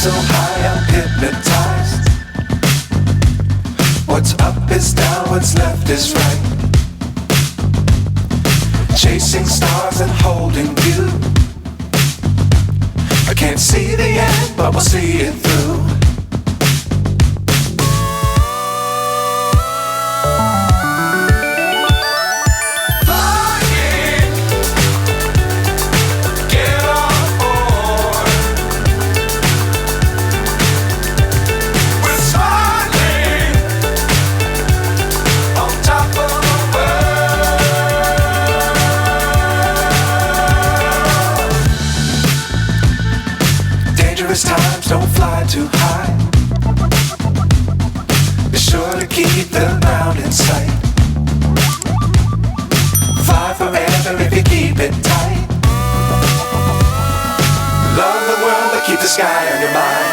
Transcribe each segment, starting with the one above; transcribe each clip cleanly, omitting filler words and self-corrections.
So high I'm hypnotized. What's up is down, what's left is right. Chasing stars and holding you. I can't see the end, but we'll see it through. Times don't fly too high. Be sure to keep the ground in sight. Fly forever if you keep it tight. Love the world but keep the sky on your mind.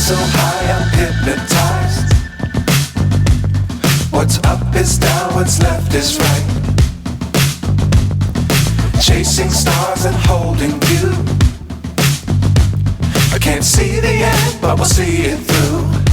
So high I'm hypnotized. What's up is down, what's left is right. Chasing stars and holding you. I can't see the end, but we'll see it through.